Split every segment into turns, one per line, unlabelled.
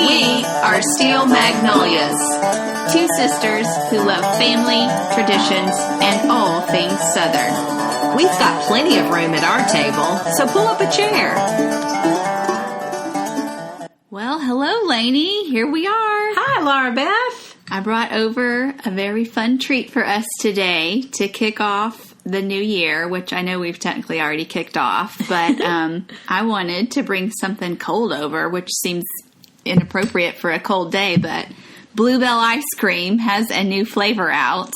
We are Steel Magnolias, two sisters who love family, traditions, and all things Southern.
We've got plenty of room at our table, so pull up a chair.
Well, hello, Lainey. Here we are.
Hi, Laura Beth.
I brought over a very fun treat for us today to kick off the new year, which I know we've technically already kicked off, but I wanted to bring something cold over, which seems inappropriate for a cold day, but Bluebell ice cream has a new flavor out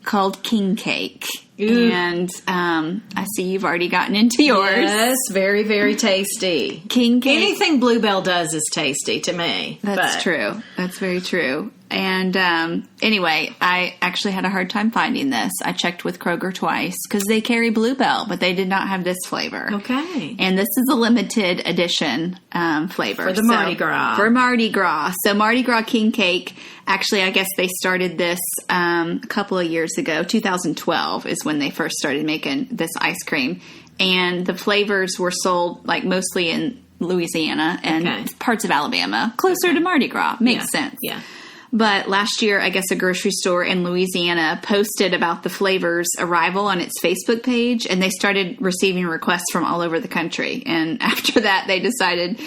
called King Cake. Ooh. And I see you've already gotten into yours.
Yes, very, very tasty.
King Cake.
Anything Bluebell does is tasty to me.
That's true. That's very true. And anyway, I actually had a hard time finding this. I checked with Kroger twice because they carry Bluebell, but they did not have this flavor.
Okay.
And this is a limited edition flavor.
For the Mardi Gras.
For Mardi Gras. So Mardi Gras King Cake, actually, I guess they started this a couple of years ago. 2012 is when they first started making this ice cream. And the flavors were sold like mostly in Louisiana and parts of Alabama, closer to Mardi Gras. Makes sense.
Yeah.
But last year, I guess a grocery store in Louisiana posted about the flavor's arrival on its Facebook page, and they started receiving requests from all over the country. And after that, they decided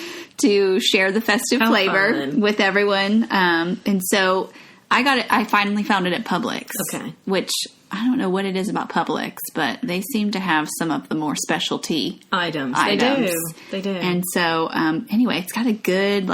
to share the festive flavor with everyone. And so I got it. I finally found it at Publix.
Okay.
Which I don't know what it is about Publix, but they seem to have some of the more specialty
items. They do.
And so anyway, it's got a good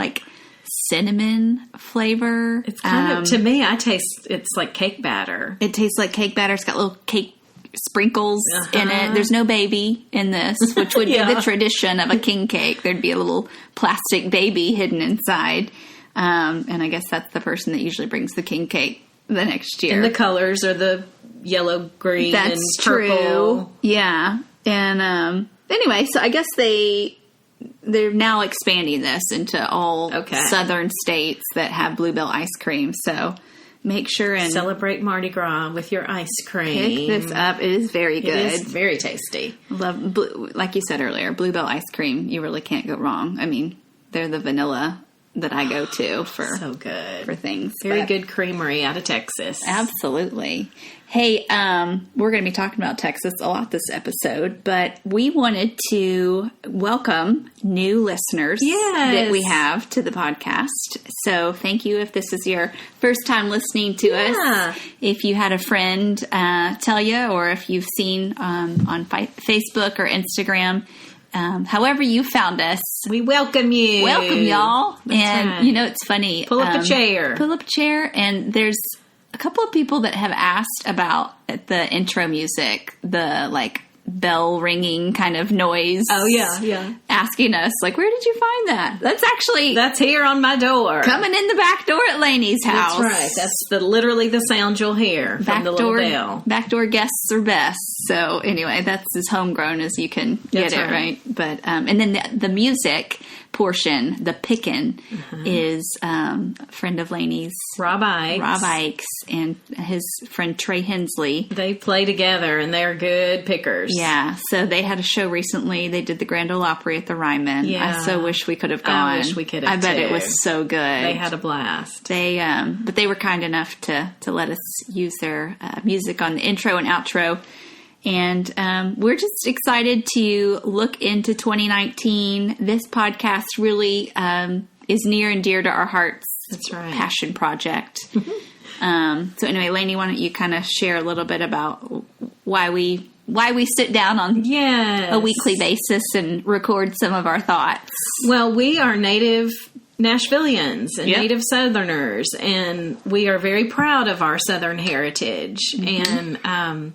cinnamon flavor.
It's kind of, to me, it's like cake batter.
It tastes like cake batter. It's got little cake sprinkles in it. There's no baby in this, which would be the tradition of a king cake. There'd be a little plastic baby hidden inside. And I guess that's the person that usually brings the king cake the next year.
And the colors are the yellow, green, and purple.
True. Yeah. And anyway, so I guess they're now expanding this into all southern states that have Bluebell ice cream. So make sure and
celebrate Mardi Gras with your ice cream.
Pick this up. It is very good.
It is very tasty.
Like you said earlier, Bluebell ice cream, you really can't go wrong. I mean, they're the vanilla that I go to for
so good
for things.
Very good creamery out of Texas.
Absolutely. Hey, we're going to be talking about Texas a lot this episode, but we wanted to welcome new listeners that we have to the podcast. So thank you if this is your first time listening to us. If you had a friend tell you, or if you've seen on Facebook or Instagram, however you found us,
we welcome you.
Welcome, y'all.
That's
and it's funny.
Pull up a chair.
Pull up a chair, and there's a couple of people that have asked about the intro music, the bell ringing kind of noise.
Oh yeah.
Asking us where did you find that? That's here on my door. Coming in the back door at Lainey's house.
That's right. That's literally the sound you'll hear from the little bell.
Backdoor guests are best. So anyway, that's as homegrown as you can get it, right? But and then the music portion, the pickin', is a friend of Lainey's, Rob Ikes, and his friend Trey Hensley.
They play together, and they're good pickers.
Yeah, so they had a show recently. They did the Grand Ole Opry at the Ryman.
Yeah.
I so wish we could have gone.
I wish we could have,
I bet it was so good.
They had a blast.
But they were kind enough to let us use their music on the intro and outro. And we're just excited to look into 2019. This podcast really is near and dear to our hearts.
That's right.
Passion project. So anyway, Lainey, why don't you kind of share a little bit about why we sit down on a weekly basis and record some of our thoughts?
Well, we are native Nashvillians and native Southerners, and we are very proud of our Southern heritage. And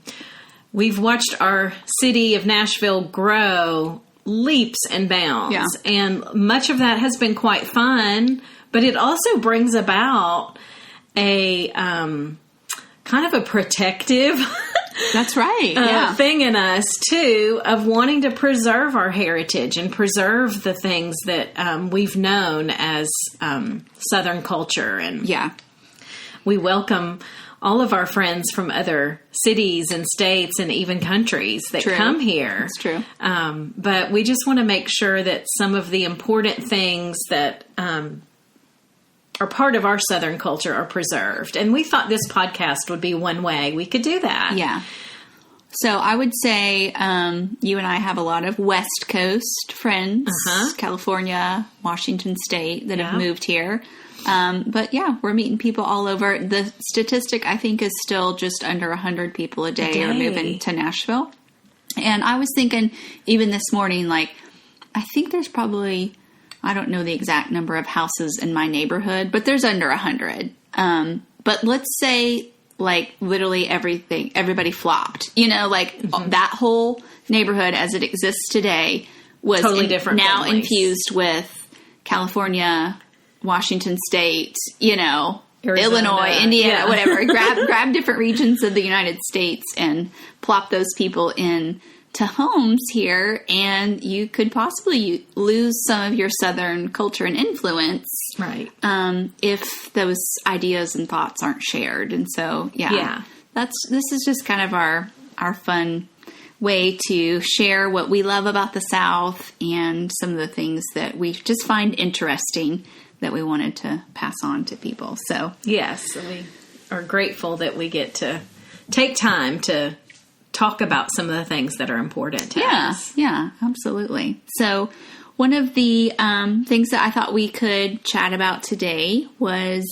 we've watched our city of Nashville grow leaps and bounds, and much of that has been quite fun, but it also brings about a kind of a protective
That's right.
thing in us too, of wanting to preserve our heritage and preserve the things that we've known as Southern culture. And we welcome all of our friends from other cities and states and even countries that come here.
That's true.
But we just want to make sure that some of the important things that are part of our Southern culture are preserved. And we thought this podcast would be one way we could do that.
Yeah. So I would say you and I have a lot of West Coast friends, California, Washington State, that have moved here. But yeah, we're meeting people all over. The statistic, I think, is still just under 100 people a day are moving to Nashville. And I was thinking, even this morning, like, I think there's probably, I don't know the exact number of houses in my neighborhood, but there's under 100. But let's say, like, literally everybody flopped. You know, like, that whole neighborhood as it exists today was
totally different
now
families.
Infused with California, Washington State, you know,
Arizona,
Illinois, Indiana, whatever. Grab different regions of the United States and plop those people in to homes here, and you could possibly lose some of your Southern culture and influence,
right?
If those ideas and thoughts aren't shared. And so, this is just kind of our fun way to share what we love about the South and some of the things that we just find interesting that we wanted to pass on to people. So
yes, we are grateful that we get to take time to talk about some of the things that are important to us.
Yeah, absolutely. So one of the things that I thought we could chat about today was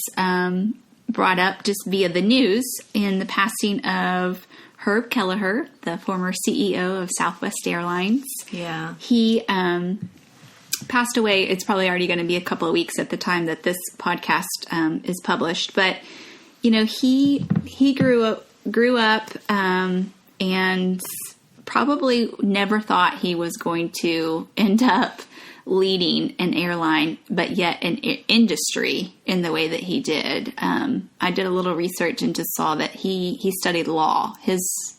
brought up just via the news in the passing of Herb Kelleher, the former CEO of Southwest Airlines.
Yeah.
He passed away. It's probably already going to be a couple of weeks at the time that this podcast is published. But, you know, he grew up and probably never thought he was going to end up leading an airline, but yet an industry in the way that he did. I did a little research and just saw that he studied law. His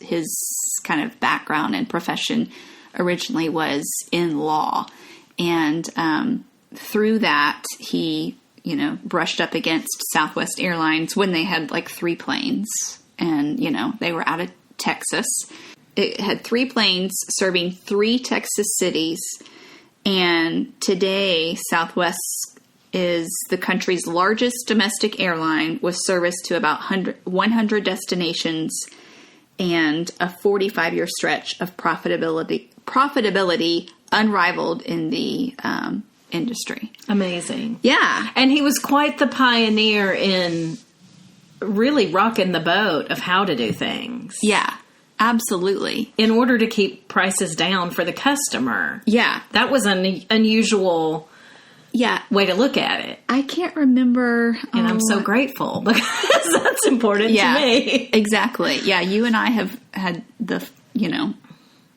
kind of background and profession originally was in law. And through that, he, you know, brushed up against Southwest Airlines when they had like 3 planes. And, you know, they were out of Texas. It had 3 planes serving 3 Texas cities. And today, Southwest is the country's largest domestic airline with service to about 100 destinations and a 45-year stretch of profitability unrivaled in the industry.
Amazing.
Yeah.
And he was quite the pioneer in really rocking the boat of how to do things.
Yeah, absolutely.
In order to keep prices down for the customer.
Yeah.
That was an unusual way to look at it.
I can't remember.
And I'm so grateful because that's important to me.
Exactly. Yeah, you and I have had the, you know,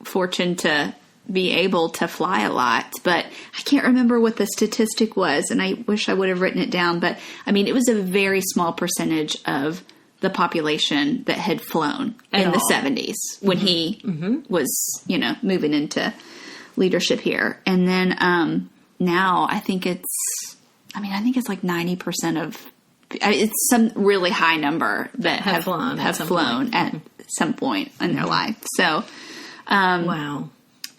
fortune to be able to fly a lot, but I can't remember what the statistic was, and I wish I would have written it down, but I mean, it was a very small percentage of the population that had flown in the 70s when he was, you know, moving into leadership here. And then now I think it's like 90% of, it's some really high number that have flown at some point in their life. So,
wow.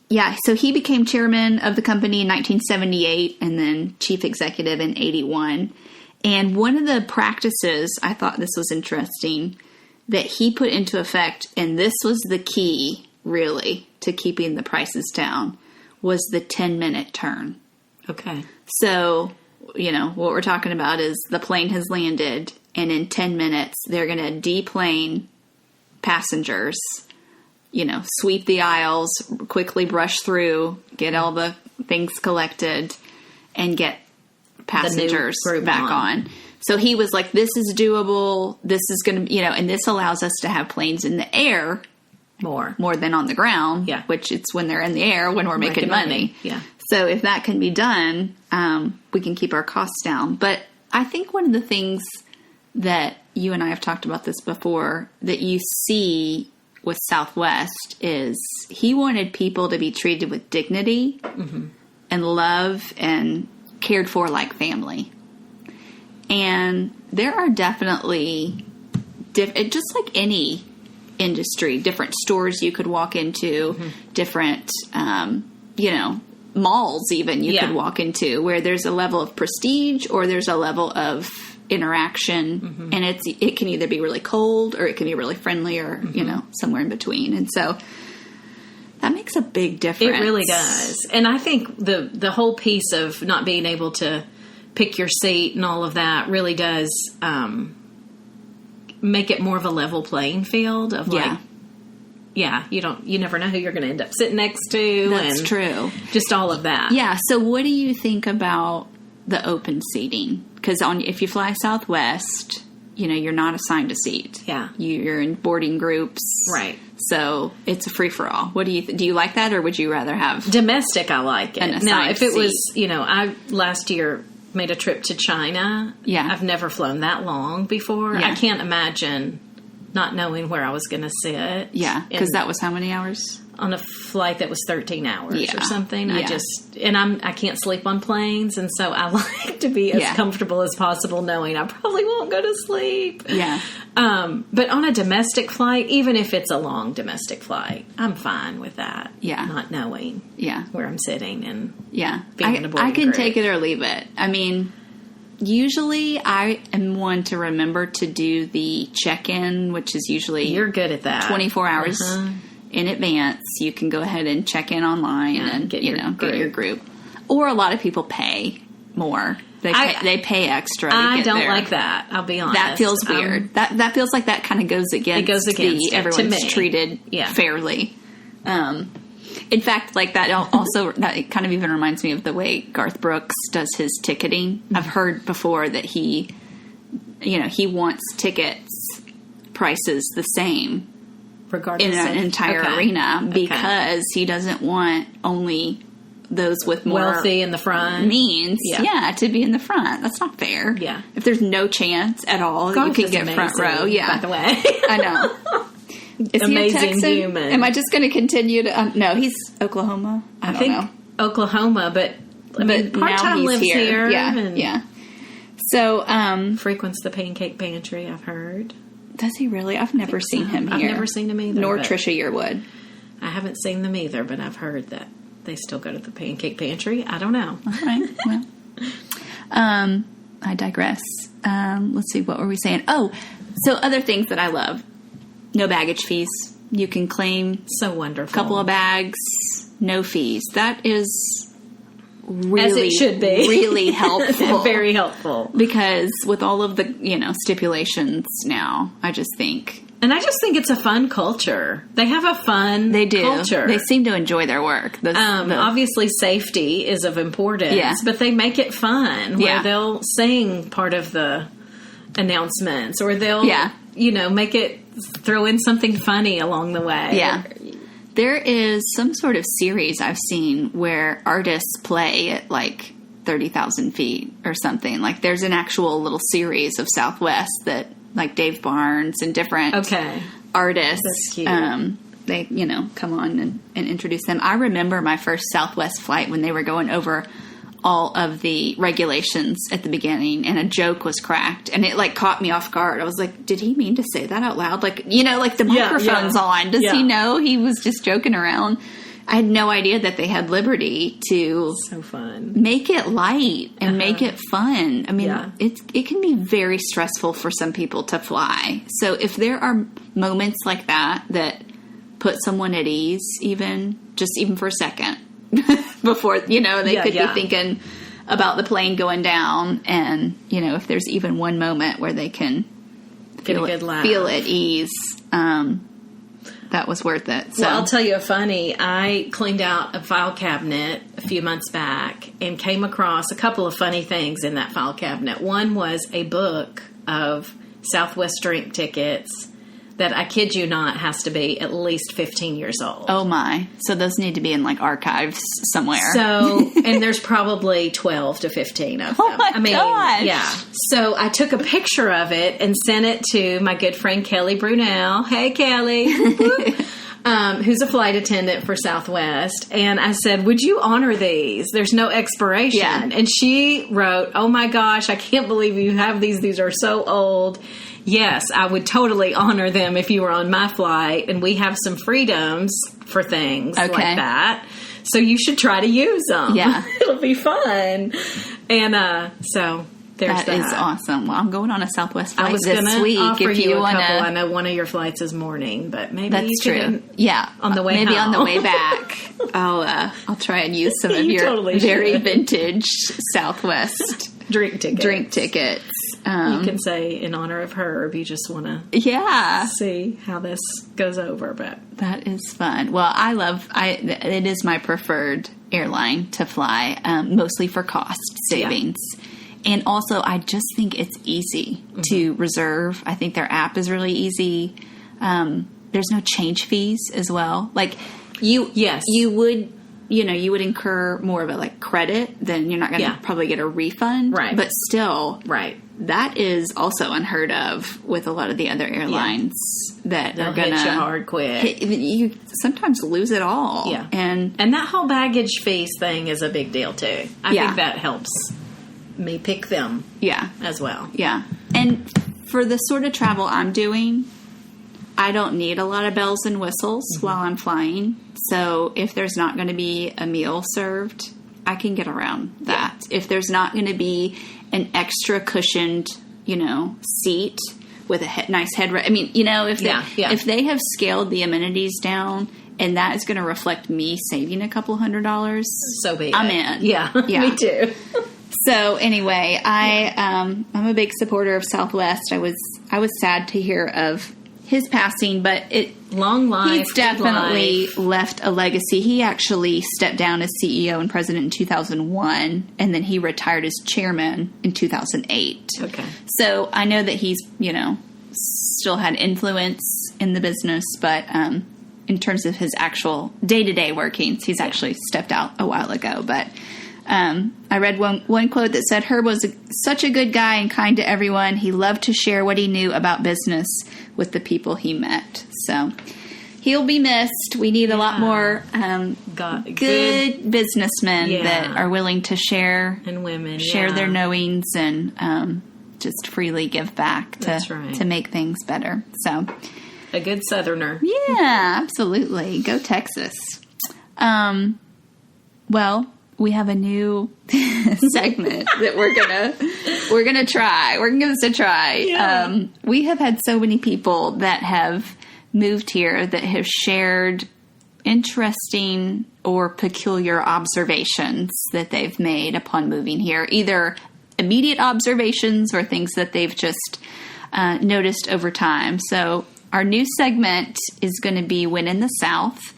Yeah, so he became chairman of the company in 1978 and then chief executive in 81. And one of the practices, I thought this was interesting, that he put into effect, and this was the key, really, to keeping the prices down, was the 10-minute turn.
Okay.
So, you know, what we're talking about is the plane has landed, and in 10 minutes, they're going to deplane passengers, you know, sweep the aisles, quickly brush through, get all the things collected, and get passengers back on. So he was like, this is doable. This is going to, you know, and this allows us to have planes in the air more than on the ground, which it's when they're in the air when we're making money. Yeah. So if that can be done, we can keep our costs down. But I think one of the things that you and I have talked about this before that you see with Southwest is he wanted people to be treated with dignity and love and cared for like family. And there are definitely, just like any industry, different stores you could walk into, different, you know, malls even you could walk into, where there's a level of prestige or there's a level of interaction, and it can either be really cold or it can be really friendly, or somewhere in between. And so that makes a big difference.
It really does. And I think the whole piece of not being able to pick your seat and all of that really does make it more of a level playing field of you never know who you're going to end up sitting next to.
That's true.
Just all of that.
Yeah. So what do you think about the open seating? Because if you fly Southwest, you're not assigned a seat.
Yeah.
You're in boarding groups.
Right.
So it's a free-for-all. What do you do you like that, or would you rather have
domestic? I like it. Now, if it
seat.
was, I last year made a trip to China.
Yeah.
I've never flown that long before.
Yeah.
I can't imagine not knowing where I was going to sit.
Yeah, because that was how many hours?
On a flight that was 13 hours or something.
Yeah.
I can't sleep on planes, and so I like to be as comfortable as possible knowing I probably won't go to sleep.
Yeah.
But on a domestic flight, even if it's a long domestic flight, I'm fine with that.
Yeah.
Not knowing where I'm sitting and being in a boarding
I can
group.
take it or leave it. I mean, usually I am one to remember to do the check-in, which is usually
you're good at that.
24 hours in advance. You can go ahead and check in online and get your group. Or a lot of people pay more. They pay extra to
I
get
don't
there.
like that. I'll be honest.
That feels weird. That feels like that kind of goes against everyone's treated fairly. In fact, like that also, that kind of even reminds me of the way Garth Brooks does his ticketing. I've heard before that he wants tickets prices the same
regardless
in an entire arena, because he doesn't want only those with more
wealthy in the front
means to be in the front. That's not fair.
Yeah.
If there's no chance at all that you can get front row. Yeah.
By the way.
I know. Is
amazing
he a Texan?
human.
Am I just going to continue to... no, he's Oklahoma. I don't know.
Oklahoma, but part-time lives here.
Yeah. So...
frequents the Pancake Pantry, I've heard.
Does he really? I've never seen him here.
I've never seen him either.
Nor Trisha Yearwood.
I haven't seen them either, but I've heard that they still go to the Pancake Pantry. I don't know.
All right. Well, I digress. Let's see. What were we saying? Oh, so other things that I love. No baggage fees. You can claim
so wonderful.
A couple of bags, no fees. That is really,
as it should be,
really helpful.
Very helpful.
Because with all of the stipulations now, I just think
it's a fun culture. They have a fun culture.
They seem to enjoy their work.
Obviously, safety is of importance, but they make it fun. Where they'll sing part of the announcements, or they'll make it. Throw in something funny along the way.
Yeah. There is some sort of series I've seen where artists play at like 30,000 feet or something. Like there's an actual little series of Southwest that like Dave Barnes and different artists.
That's cute.
They, come on and introduce them. I remember my first Southwest flight when they were going over all of the regulations at the beginning, and a joke was cracked, and it like caught me off guard. I was like, did he mean to say that out loud? Like, like the microphone's on. Does he know he was just joking around? I had no idea that they had liberty to
so fun.
Make it light and make it fun. I mean, it can be very stressful for some people to fly. So if there are moments like that put someone at ease, even for a second, before, they could be thinking about the plane going down, and, if there's even one moment where they can feel at ease, that was worth it. So.
Well, I'll tell you a funny. I cleaned out a file cabinet a few months back and came across a couple of funny things in that file cabinet. One was a book of Southwest drink tickets that, I kid you not, has to be at least 15 years old.
Oh, my. So those need to be in, like, archives somewhere.
So, and there's probably 12 to 15 of them.
Oh, my gosh.
Yeah. So I took a picture of it and sent it to my good friend Kelly Brunel. Hey, Kelly. Who's a flight attendant for Southwest. And I said, would you honor these? There's no expiration.
Yeah.
And she wrote, oh, my gosh, I can't believe you have these. These are so old. Yes, I would totally honor them if you were on my flight, and we have some freedoms for things like that. So you should try to use them.
Yeah.
It'll be fun. And so there's that.
That is awesome. Well, I'm going on a Southwest flight
I was
this week.
Offer
if you
want
a couple,
I know one of your flights is morning, but maybe
that's
you
true. Yeah,
on the way
maybe
home.
on the way back. I'll try and use some of your
totally
very
should.
Vintage Southwest
drink tickets. You can say in honor of Herb, you just want to see how this goes over. But
that is fun. Well, it is my preferred airline to fly, mostly for cost savings. Yeah. And also, I just think it's easy to reserve. I think their app is really easy. There's no change fees as well. Like you would incur more of a credit, then you're not going to probably get a refund.
Right.
But still, that is also unheard of with a lot of the other airlines that
they'll
are going to
hit you hard quick.
You sometimes lose it all.
Yeah.
And
that whole baggage fees thing is a big deal too. I think that helps me pick them as well.
Yeah. And for the sort of travel I'm doing, I don't need a lot of bells and whistles while I'm flying. So if there's not going to be a meal served, I can get around that. Yeah. If there's not going to be an extra cushioned, seat with a nice headrest. I mean, if they have scaled the amenities down and that is going to reflect me saving a couple $100,
so be
I'm
it.
in.
Yeah, me too.
So anyway, I'm a big supporter of Southwest. I was sad to hear of his passing, but
long life.
He's definitely left a legacy. He actually stepped down as CEO and president in 2001, and then he retired as chairman in 2008.
Okay.
So I know that he's still had influence in the business, but in terms of his actual day-to-day workings, he's actually stepped out a while ago. But I read one quote that said, Herb was such a good guy and kind to everyone. He loved to share what he knew about business with the people he met. So he'll be missed. We need a lot more good businessmen that are willing to share
and women
share their knowings and just freely give back to make things better. So
a good Southerner.
Yeah, absolutely. Go Texas. Well, we have a new segment that we're gonna try. We're gonna give this a try. Yeah. We have had so many people that have moved here that have shared interesting or peculiar observations that they've made upon moving here, either immediate observations or things that they've just noticed over time. So our new segment is going to be When in the South.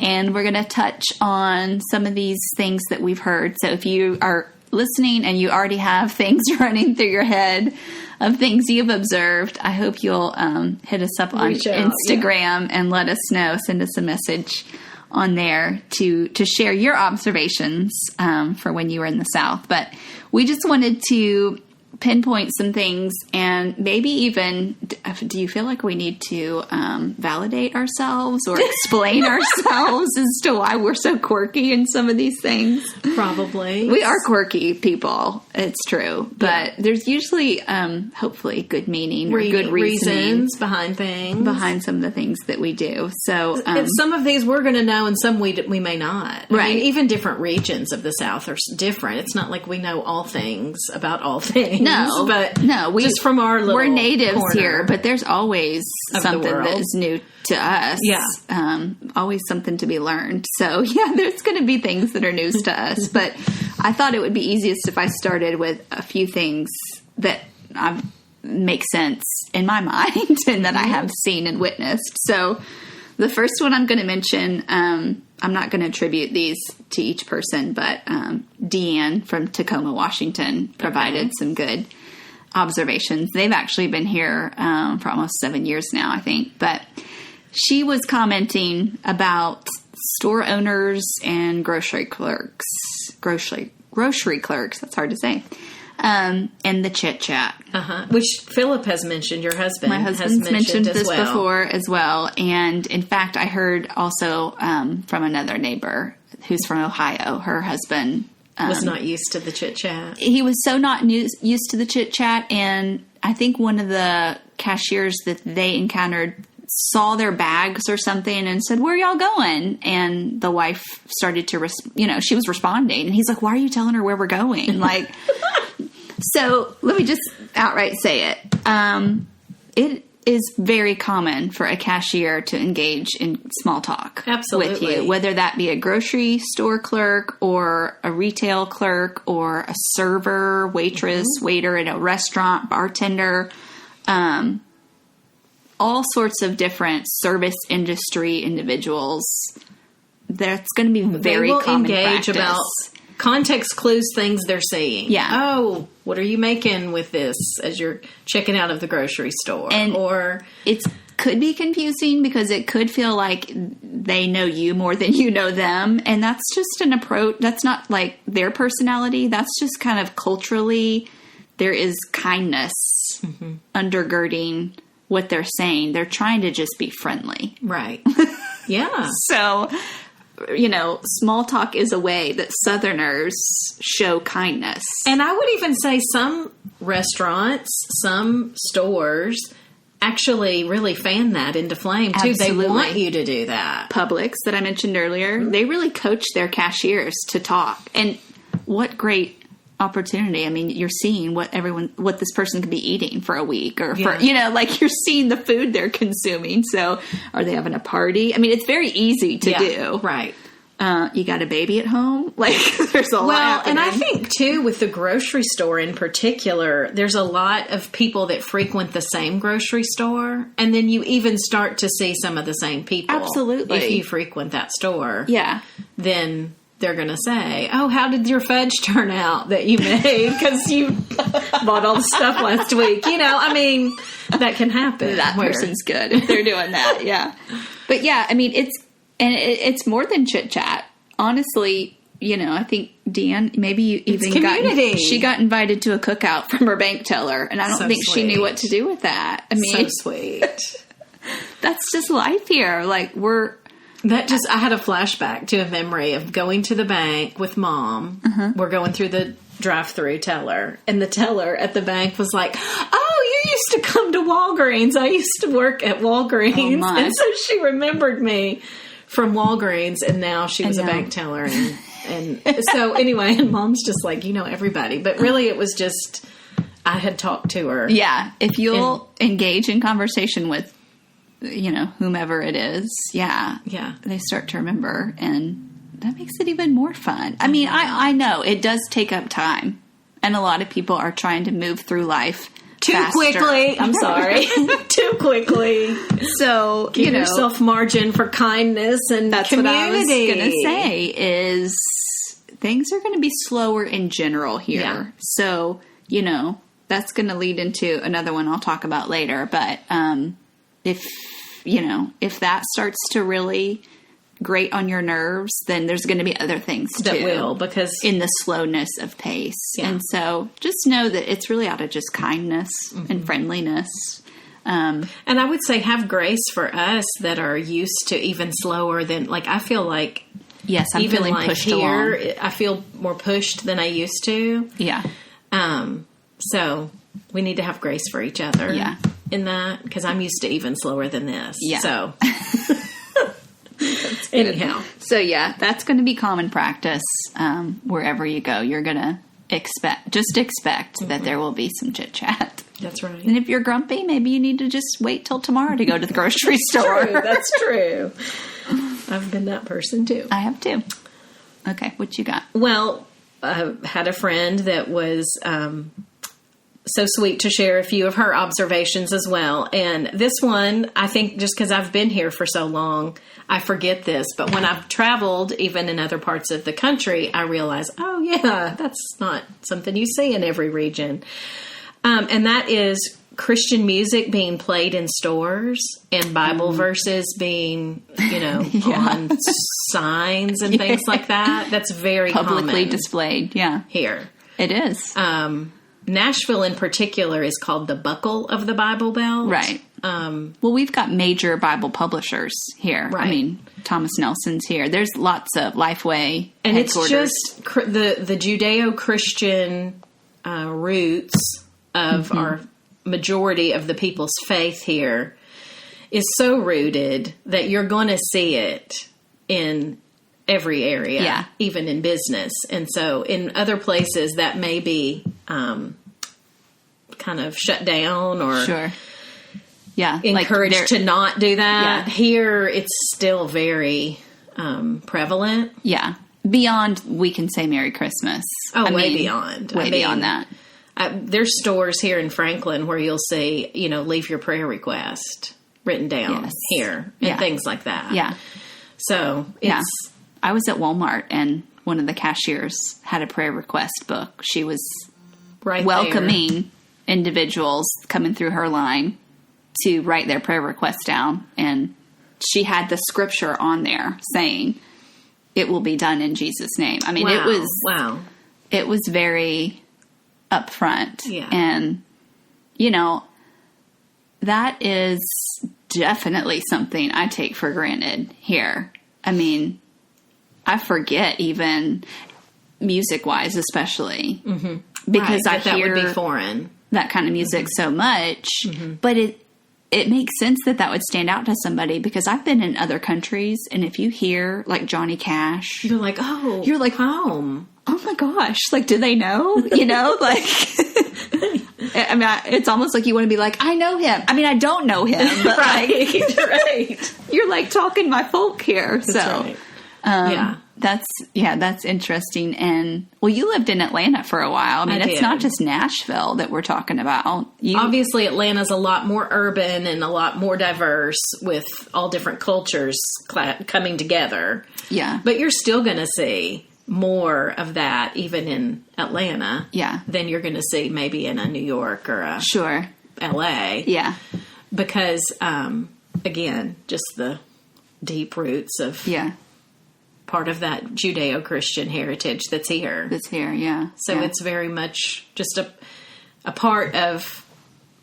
And we're going to touch on some of these things that we've heard. So if you are listening and you already have things running through your head of things you've observed, I hope you'll hit us up on Instagram and let us know. Send us a message on there to share your observations for when you were in the South. But we just wanted to pinpoint some things, and maybe even, do you feel like we need to validate ourselves or explain ourselves as to why we're so quirky in some of these things?
Probably.
We are quirky people. It's true. But there's usually, hopefully, good meaning or good
reasons behind things.
Behind some of the things that we do. So
some of these we're going to know and some we may not.
Right.
I mean, even different regions of the South are different. It's not like we know all things about all things.
No,
just from our little
we're natives
corner
here, but there's always something that is new to us.
Yeah.
Always something to be learned. So there's going to be things that are news to us, but I thought it would be easiest if I started with a few things that make sense in my mind and that I have seen and witnessed. So the first one I'm going to mention, I'm not going to attribute these to each person, but Deanne from Tacoma, Washington provided some good observations. They've actually been here for almost 7 years now, I think. But she was commenting about store owners and grocery clerks. Grocery clerks, that's hard to say. And the chit-chat.
Which Philip has mentioned, your husband.
My husband's mentioned this before as well. And in fact, I heard also from another neighbor who's from Ohio, her husband
was not used to the chit-chat.
He was so not used to the chit-chat. And I think one of the cashiers that they encountered saw their bags or something and said, "Where are y'all going?" And the wife started to, she was responding. And he's like, "Why are you telling her where we're going?" Like, so let me just outright say it. It is very common for a cashier to engage in small talk with you, whether that be a grocery store clerk or a retail clerk or a server, waitress, waiter at a restaurant, bartender, all sorts of different service industry individuals. That's going to be very common practice. They will engage about
context clues, things they're seeing.
Yeah.
Oh, what are you making with this as you're checking out of the grocery store?
And
or
it could be confusing because it could feel like they know you more than you know them. And that's just an approach. That's not like their personality. That's just kind of culturally, there is kindness undergirding what they're saying. They're trying to just be friendly.
Right. Yeah.
So, small talk is a way that Southerners show kindness.
And I would even say some restaurants, some stores actually really fan that into flame, too. Absolutely. They want you to do that.
Publix, that I mentioned earlier, they really coach their cashiers to talk. And what great opportunity. I mean, you're seeing what this person could be eating for a week or for, you're seeing the food they're consuming. So are they having a party? I mean, it's very easy to do.
Right.
You got a baby at home? Like, there's a lot happening.
And I think, too, with the grocery store in particular, there's a lot of people that frequent the same grocery store. And then you even start to see some of the same people.
Absolutely.
If you frequent that store.
Yeah.
Then they're going to say, "Oh, how did your fudge turn out that you made? Because you bought all the stuff last week." I mean, that can happen.
That person's good if they're doing that. Yeah. But yeah, I mean, it's more than chit chat. Honestly, I think Deanne, maybe you even she got invited to a cookout from her bank teller, and I don't think she knew what to do with that. I mean,
so sweet.
That's just life here. Like
I had a flashback to a memory of going to the bank with Mom. We're going through the drive-through teller, and the teller at the bank was like, "Oh, you used to come to Walgreens. I used to work at Walgreens."
Oh,
and so she remembered me from Walgreens, and now she was a bank teller. And so anyway, and Mom's just like, everybody. But really it was just, I had talked to her.
Yeah. If you'll engage in conversation with whomever it is, they start to remember, and that makes it even more fun. I mean, I know it does take up time, and a lot of people are trying to move through life
too
faster.
Quickly. I'm sorry, too quickly.
So
give yourself margin for kindness and
that's
community.
What I was going to say is things are going to be slower in general here. Yeah. So that's going to lead into another one I'll talk about later, but if that starts to really grate on your nerves, then there's going to be other things
that
too,
will, because
in the slowness of pace. Yeah. And so just know that it's really out of just kindness and friendliness.
And I would say have grace for us that are used to even slower than, I feel like,
yes, I'm
even
feeling pushed here, along.
I feel more pushed than I used to.
Yeah.
So we need to have grace for each other.
Yeah.
In that, because I'm used to even slower than this.
Yeah.
So anyhow.
So yeah, that's going to be common practice wherever you go. You're going to expect that there will be some chit chat.
That's right.
And if you're grumpy, maybe you need to just wait till tomorrow to go to the grocery store.
True, that's true. I've been that person too.
I have too. Okay, what you got?
Well, I had a friend that was so sweet to share a few of her observations as well. And this one, I think just because I've been here for so long, I forget this. But when I've traveled, even in other parts of the country, I realize, oh, yeah, that's not something you see in every region. And that is Christian music being played in stores and Bible verses being, on signs and things like that. That's very
publicly
common
displayed. Yeah.
Here.
It is.
Nashville in particular is called the Buckle of the Bible Belt.
Right. Well, we've got major Bible publishers here.
Right.
I mean, Thomas Nelson's here. There's lots of Lifeway
and
headquarters.
It's just the Judeo-Christian roots of our majority of the people's faith here. is so rooted that you're going to see it in every area, even in business. And so in other places that may be kind of shut down or encouraged to not do that. Here, it's still very prevalent.
Yeah. Beyond, we can say Merry Christmas.
Way beyond.
Beyond that.
There's stores here in Franklin where you'll see, leave your prayer request written down here and things like that.
Yeah.
So
I was at Walmart and one of the cashiers had a prayer request book. She was welcoming individuals coming through her line to write their prayer request down. And she had the scripture on there saying, "It will be done in Jesus' name." I mean, it was very upfront.
Yeah.
And, that is definitely something I take for granted here. I mean, I forget even music-wise, especially because I hear
that would be foreign.
That kind of music so much, but it makes sense that would stand out to somebody because I've been in other countries, and if you hear like Johnny Cash,
you're like home.
Oh my gosh! Like, do they know? Like. I mean, it's almost like you want to be like, I know him. I mean, I don't know him, but
right.
You're like talking my folk here.
That's
so,
right.
That's interesting. And you lived in Atlanta for a while. I mean, it's not just Nashville that we're talking about.
Obviously, Atlanta's a lot more urban and a lot more diverse with all different cultures coming together.
Yeah.
But you're still going to see more of that even in Atlanta than you're going to see maybe in a New York or a LA.
Yeah.
Because, again, just the deep roots of part of that Judeo-Christian heritage that's here. So it's very much just a part of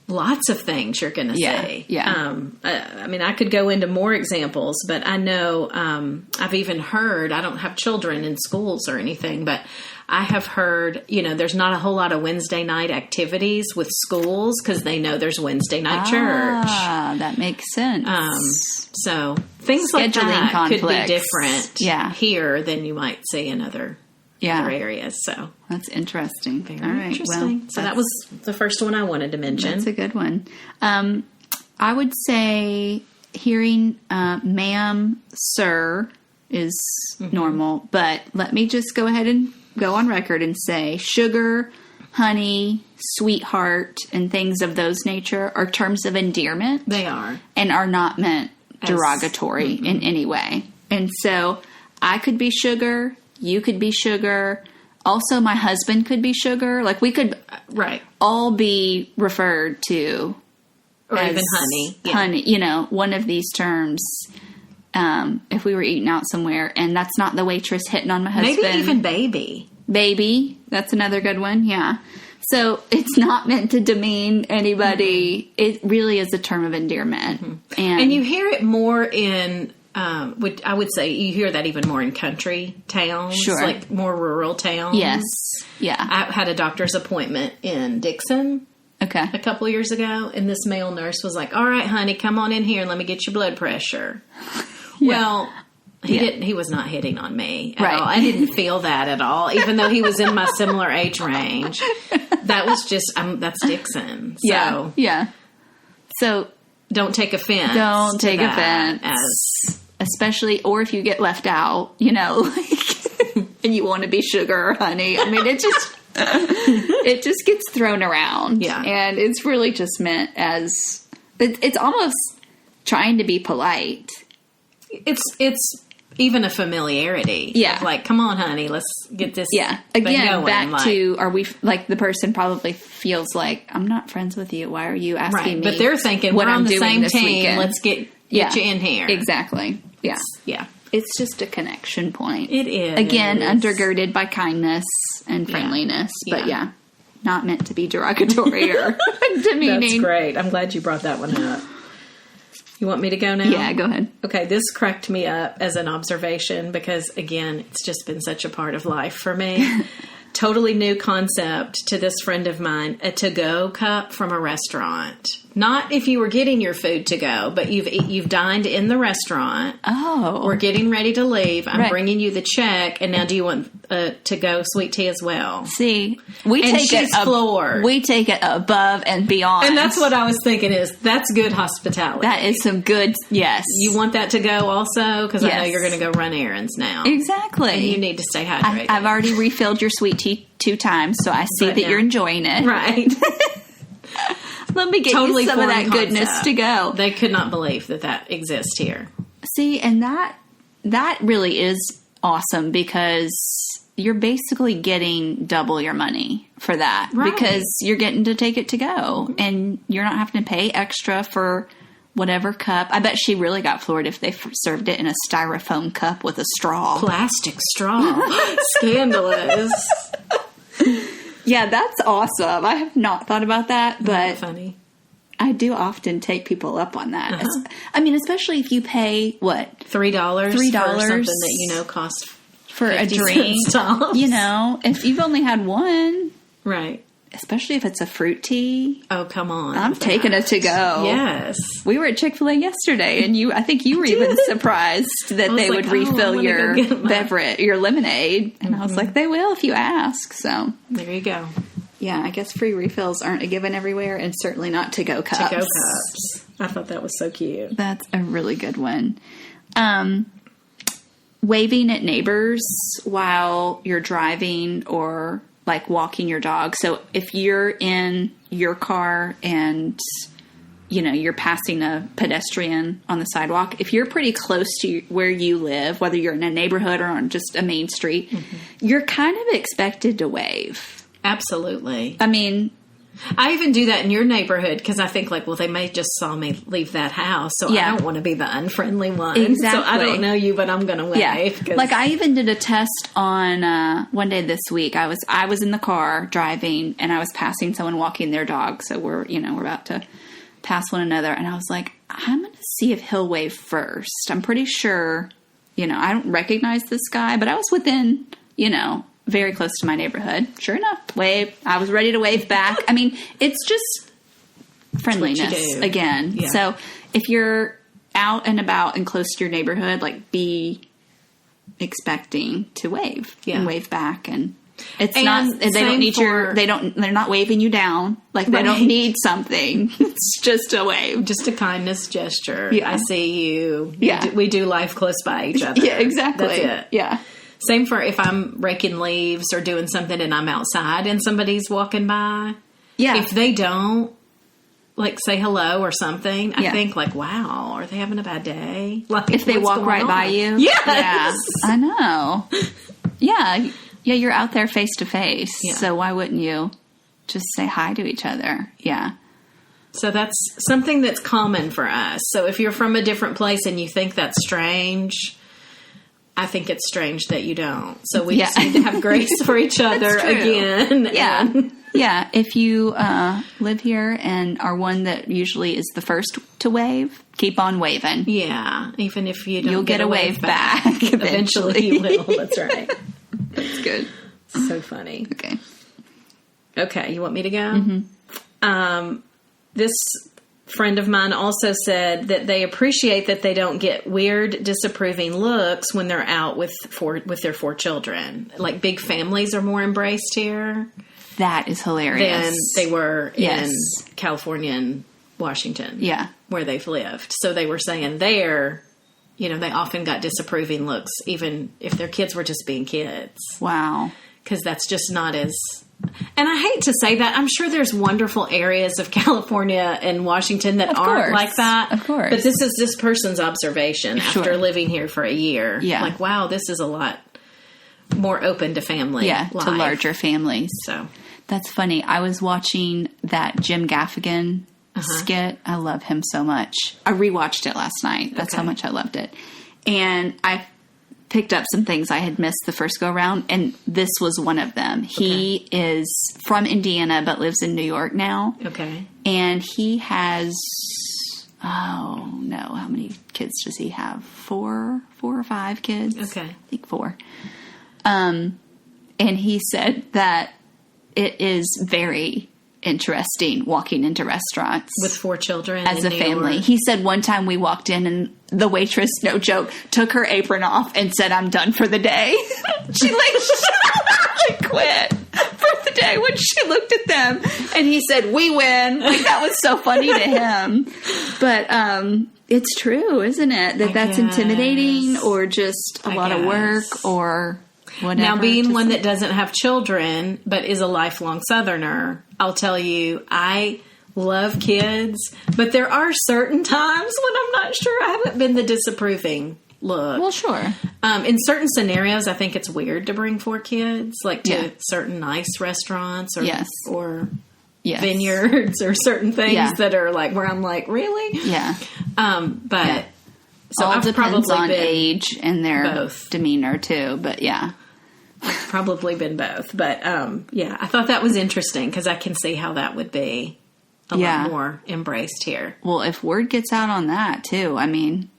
lots of things you're going to say. I mean, I could go into more examples, but I know I've even heard, I don't have children in schools or anything, but I have heard, there's not a whole lot of Wednesday night activities with schools because they know there's Wednesday night church.
That makes sense.
So things like that could be different here than you might see in other areas. So
that's interesting.
Very interesting. Well, so that was the first one I wanted to mention.
That's a good one. I would say hearing ma'am, sir is normal, but let me just go ahead and go on record and say sugar, honey, sweetheart, and things of those nature are terms of endearment.
They are.
And are not meant derogatory in any way. And so I could be sugar, you could be sugar. Also, my husband could be sugar. Like, we could all be referred to
or even honey.
Honey, one of these terms. If we were eating out somewhere and that's not the waitress hitting on my husband.
Maybe even baby.
Baby. That's another good one. Yeah. So it's not meant to demean anybody. It really is a term of endearment.
And you hear it more in, I would say you hear that even more in country towns, like more rural towns.
Yes. Yeah.
I had a doctor's appointment in Dixon a couple of years ago, and this male nurse was like, "All right, honey, come on in here and let me get your blood pressure." Well, he was not hitting on me at all. I didn't feel that at all, even though he was in my similar age range. That was just, that's Dixon. So,
So
don't take offense.
Don't take offense. Especially, or if you get left out, and you want to be sugar or honey. I mean, it just gets thrown around. Yeah. And it's really just meant as, it's almost trying to be polite.
It's even a familiarity. Yeah. Like, come on, honey, let's get this.
Yeah. Again, back to, are we, like, the person probably feels like, I'm not friends with you. Why are you asking me?
But they're thinking, what we're on the same team. Weekend. Let's get you in here.
Exactly. Yeah.
Yeah.
It's just a connection point.
It is.
Again, undergirded by kindness and friendliness. But not meant to be derogatory or demeaning.
That's great. I'm glad you brought that one up. You want me to go now?
Yeah, go ahead.
Okay, this cracked me up as an observation because, again, it's just been such a part of life for me. totally new concept to this friend of mine, a to-go cup from a restaurant. Not if you were getting your food to go, but you've dined in the restaurant.
Oh.
We're getting ready to leave. I'm
Right.
bringing you the check, and now do you want a to-go sweet tea as well?
See, we
And
take
she's
it
floored.
We take it above and beyond.
And that's what I was thinking is, that's good hospitality.
That is some good, yes.
You want that to go also? Because I know
Yes.
you're going to go run errands now.
Exactly.
And you need to stay hydrated.
I've already refilled your sweet tea 2 times, so I see
But
that
now-
you're enjoying it.
Right.
Let me get
Totally
you some of that
foreign
goodness
concept.
to go.
They could not believe that exists here.
See, and that really is awesome because you're basically getting double your money for that.
Right.
Because you're getting to take it to go and you're not having to pay extra for whatever cup. I bet she really got floored if they served it in a styrofoam cup with a straw.
Plastic straw. Scandalous.
Yeah, that's awesome. I have not thought about that, but
Funny.
I do often take people up on that. I mean, especially if you pay, what?
$3
$3
for something that you know costs
For a
50
drink.
cents tops.
You know, if you've only had one,
Right.
especially if it's a fruit tea,
Oh, come on.
I'm taking it to go.
Yes.
We were at Chick-fil-A yesterday, and I think you were even surprised that
was
they
like,
would
"Oh, I
refill
wanna
your
go get mine."
beverage, your lemonade. And I was like, they will if you ask. So,
There you go.
yeah, I guess free refills aren't a given everywhere, and certainly not to-go cups.
To-go cups. I thought that was so cute.
That's a really good one. Waving at neighbors while you're driving or like walking your dog. So if you're in your car and you know you're passing a pedestrian on the sidewalk, if you're pretty close to where you live, whether you're in a neighborhood or on just a main street, you're kind of expected to wave.
Absolutely.
I mean,
I even do that in your neighborhood because I think like, well, they may just saw me leave that house, so
Yeah.
I don't want to be the unfriendly one.
Exactly.
So I don't know you, but I'm going to wave.
yeah.
'cause-
Like I even did a test on one day this week. I was in the car driving and I was passing someone walking their dog. So we're about to pass one another, and I was like, I'm going to see if he'll wave first. I'm pretty sure, I don't recognize this guy, but I was within, very close to my neighborhood. Sure enough, wave. I was ready to wave back. I mean, it's just friendliness
do.
again.
Yeah.
So if you're out and about and close to your neighborhood, like be expecting to wave
Yeah.
and wave back, and it's
And
not. They
same
don't need
for-
They're not waving you down. Like they
Right.
don't need something. It's just a wave.
just a kindness gesture.
Yeah.
I see you.
Yeah.
We do life close by each other.
Yeah, exactly.
That's it.
Yeah.
Same for if I'm raking leaves or doing something and I'm outside and somebody's walking by.
Yeah.
If they don't, like, say hello or something, I
Yeah.
think, like, wow, are they having a bad day? Like,
If they
what's
walk
going
right
on?
by you.
Yes.
Yeah. I know. Yeah. Yeah, you're out there face to face.
Yeah.
So why wouldn't you just say hi to each other? Yeah.
So that's something that's common for us. So if you're from a different place and you think that's strange, I think it's strange that you don't. So we just need to have grace for each other
true.
again.
Yeah.
And-
Yeah. If you live here and are one that usually is the first to wave, keep on waving.
yeah. Even if you don't
You'll get a wave back
eventually you will. That's right.
That's good.
So funny.
Okay.
Okay, you want me to go? This friend of mine also said that they appreciate that they don't get weird, disapproving looks when they're out with their 4 children. Like big families are more embraced here
That is hilarious.
than they were
Yes.
in California and Washington.
Yeah.
Where they've lived. So they were saying there, they often got disapproving looks, even if their kids were just being kids.
Wow.
Because that's just not as... And I hate to say that. I'm sure there's wonderful areas of California and Washington that aren't
course.
like that.
Of course.
But this is this person's observation
Sure.
after living here for a year.
Yeah.
Like, wow, this is a lot more open to family
Yeah.
life.
To larger families.
So,
That's funny. I was watching that Jim Gaffigan skit. I love him so much. I rewatched it last night. That's how
Okay.
much I loved it. And I picked up some things I had missed the first go around, and this was one of them. He is from Indiana but lives in New York now.
okay.
And he has, how many kids does he have? 4 or 5 kids?
Okay.
I think 4. And he said that it is very interesting walking into restaurants
with 4 children
as a family. He said one time we walked in and the waitress, no joke, took her apron off and said, "I'm done for the day." She quit for the day when she looked at them, and he said, "We win." Like, that was so funny to him. But it's true, isn't it? That's intimidating, or just a lot of work, or whatever.
Now, being one that doesn't have children but is a lifelong Southerner, I'll tell you, I love kids, but there are certain times when I'm not sure. I haven't been the disapproving look.
Well, sure.
In certain scenarios, I think it's weird to bring 4 kids, like to certain nice restaurants or vineyards or certain things that are like where I'm like, really?
Yeah.
But so
all
I've
depends
probably
on
been
age and their demeanor too. But
I've probably been both. But I thought that was interesting because I can see how that would be a lot more embraced here.
Well, if word gets out on that too, I mean,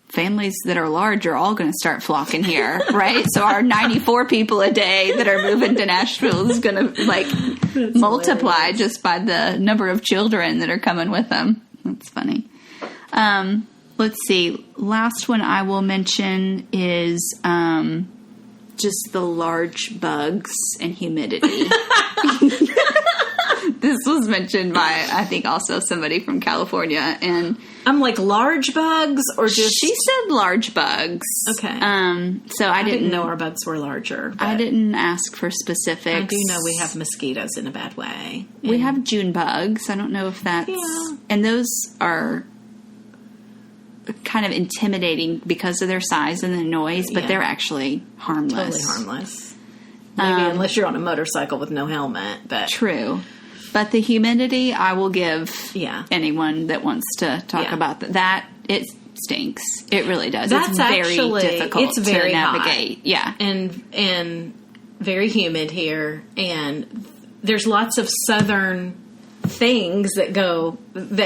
families that are large are all going to start flocking here, right? So our 94 people a day that are moving to Nashville is going to multiply hilarious. Just by the number of children that are coming with them. That's funny. Let's see. Last one I will mention is just the large bugs and humidity. This was mentioned by, I think, also somebody from California. And
I'm like, large bugs or just...
She said large bugs.
Okay.
So I didn't
know our bugs were larger.
I didn't ask for specifics.
I do know we have mosquitoes in a bad way.
We have June bugs. I don't know if that's... Yeah. And those are kind of intimidating because of their size and the noise, but they're actually harmless.
Totally harmless. Maybe unless you're on a motorcycle with no helmet. But
true. But the humidity, I will give anyone that wants to talk about that. It stinks. It really does.
That's
it's very difficult
to
navigate.
Hot.
Yeah.
And very humid here. And there's lots of southern things that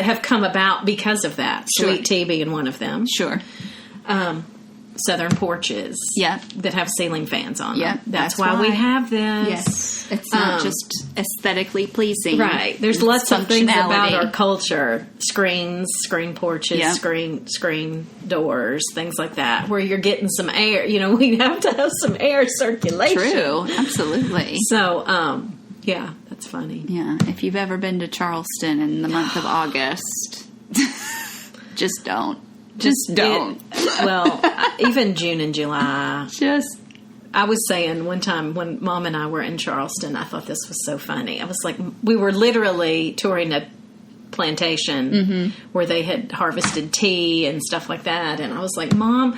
have come about because of that.
Sure.
Sweet tea being one of them.
Sure.
Southern porches that have ceiling fans on them. That's why we have this.
Yes. It's not just aesthetically pleasing.
Right. There's lots of things about our culture. Screens, screen porches, screen doors, things like that, where you're getting some air. You know, we have to have some air circulation.
True. Absolutely.
So, that's funny.
Yeah. If you've ever been to Charleston in the month of August, just don't. Just don't.
Even June and July. I was saying one time when Mom and I were in Charleston, I thought this was so funny. I was like, we were literally touring a plantation where they had harvested tea and stuff like that. And I was like, Mom,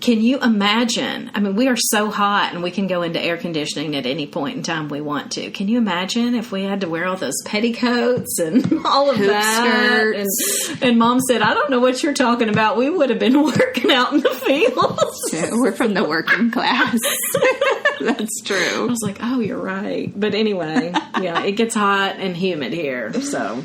can you imagine? I mean, we are so hot and we can go into air conditioning at any point in time we want to. Can you imagine if we had to wear all those petticoats and all of that? And Mom said, I don't know what you're talking about. We would have been working out in the fields.
Yeah, we're from the working class. That's true.
I was like, oh, you're right. But anyway, it gets hot and humid here. So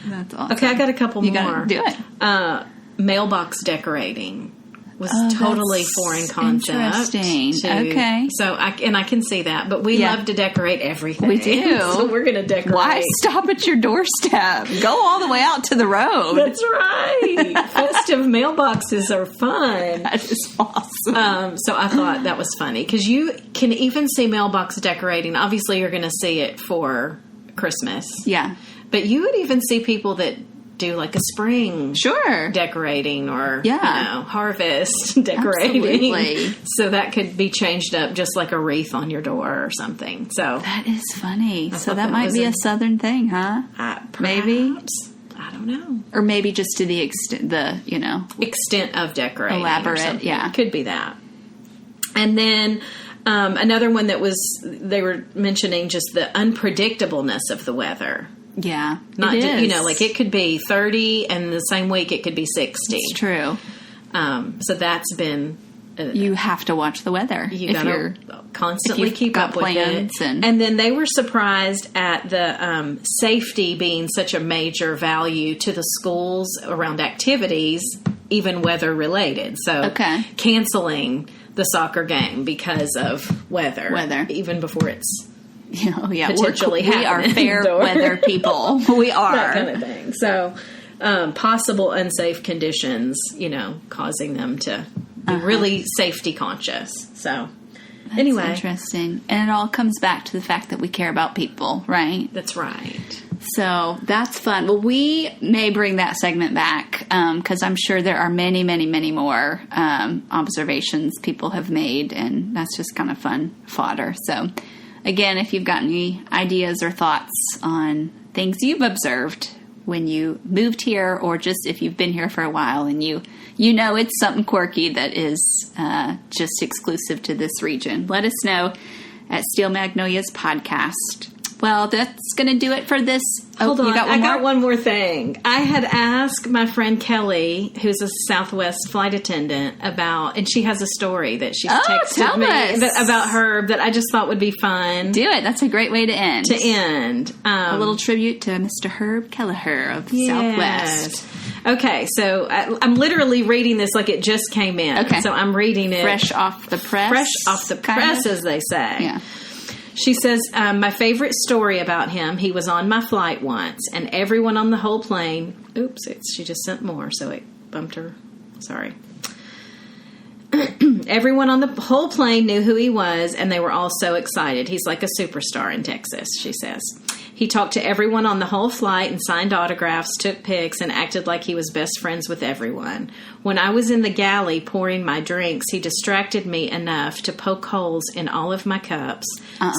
that's awesome.
Okay, I got a couple more.
Gotta do it.
Mailbox decorating was totally foreign concept.
Interesting. Okay.
So I can see that, but we love to decorate everything.
We do.
So we're going to decorate.
Why stop at your doorstep? Go all the way out to the road.
That's right. Festive mailboxes are fun.
That is awesome.
So I thought that was funny because you can even see mailbox decorating. Obviously, you're going to see it for Christmas.
Yeah.
But you would even see people that do like a spring decorating or harvest decorating.
Absolutely.
So that could be changed up just like a wreath on your door or something. So
that is funny. So that might be a Southern thing, huh? Maybe.
I don't know.
Or maybe just to the extent
extent of decorating.
Elaborate,
It could be that. And then another one they were mentioning just the unpredictableness of the weather.
Yeah,
not like it could be 30 and the same week it could be 60.
It's true.
So that's been
you have to watch the weather.
You got to constantly keep up with it. And then they were surprised at the safety being such a major value to the schools around activities, even weather related. So canceling the soccer game because of weather. Even before it's potentially
we are fair weather people. We are.
That kind of thing. So possible unsafe conditions, causing them to be really safety conscious. So anyway.
That's interesting. And it all comes back to the fact that we care about people, right?
That's right.
So that's fun. Well, we may bring that segment back because I'm sure there are many, many, many more observations people have made, and that's just kind of fun fodder. So again, if you've got any ideas or thoughts on things you've observed when you moved here, or just if you've been here for a while and you know it's something quirky that is just exclusive to this region, let us know at Steel Magnolias Podcast. Well, that's going to do it for this.
Hold on. I got one more thing. I had asked my friend Kelly, who's a Southwest flight attendant, and she has a story that she's texted me about Herb that I just thought would be fun.
Do it. That's a great way to end.
A
little tribute to Mr. Herb Kelleher of Southwest.
Okay, so I'm literally reading this like it just came in.
Okay.
So I'm reading it.
Fresh off the press.
Fresh off the press, as they say.
Yeah.
She says, my favorite story about him, he was on my flight once, and everyone on the whole plane... Oops, she just sent more, so it bumped her. Sorry. Everyone on the whole plane knew who he was, and they were all so excited. He's like a superstar in Texas, she says. He talked to everyone on the whole flight and signed autographs, took pics, and acted like he was best friends with everyone. When I was in the galley pouring my drinks, he distracted me enough to poke holes in all of my cups.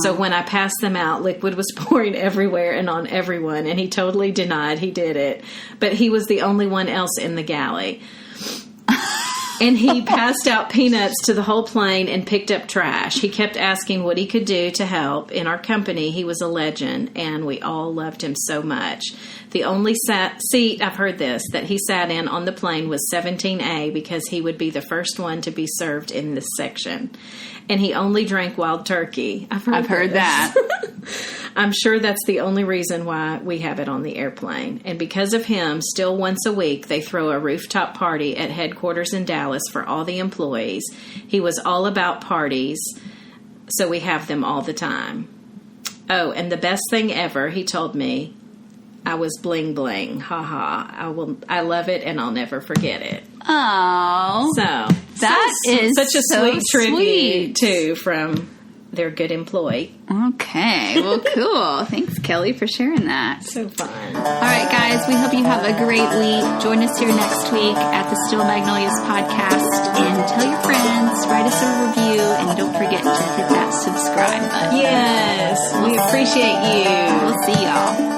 So when I passed them out, liquid was pouring everywhere and on everyone, and he totally denied he did it. But he was the only one else in the galley. And he passed out peanuts to the whole plane and picked up trash. He kept asking what he could do to help. In our company, he was a legend, and we all loved him so much. The only seat, I've heard this, that he sat in on the plane was 17A because he would be the first one to be served in this section. And he only drank wild turkey. I've heard that. I'm sure that's the only reason why we have it on the airplane. And because of him, still once a week, they throw a rooftop party at headquarters in Dallas for all the employees. He was all about parties, so we have them all the time. Oh, and the best thing ever, he told me, I was bling bling. Ha ha. I love it, and I'll never forget it.
Oh,
so
that is
such a sweet tribute too from their good employee.
Okay, well, cool. Thanks, Kelly, for sharing that.
So fun.
All right, guys, we hope you have a great week. Join us here next week at the Steel Magnolias Podcast, and tell your friends, write us a review, and don't forget to hit that subscribe button.
Yes, we appreciate you.
We'll see y'all.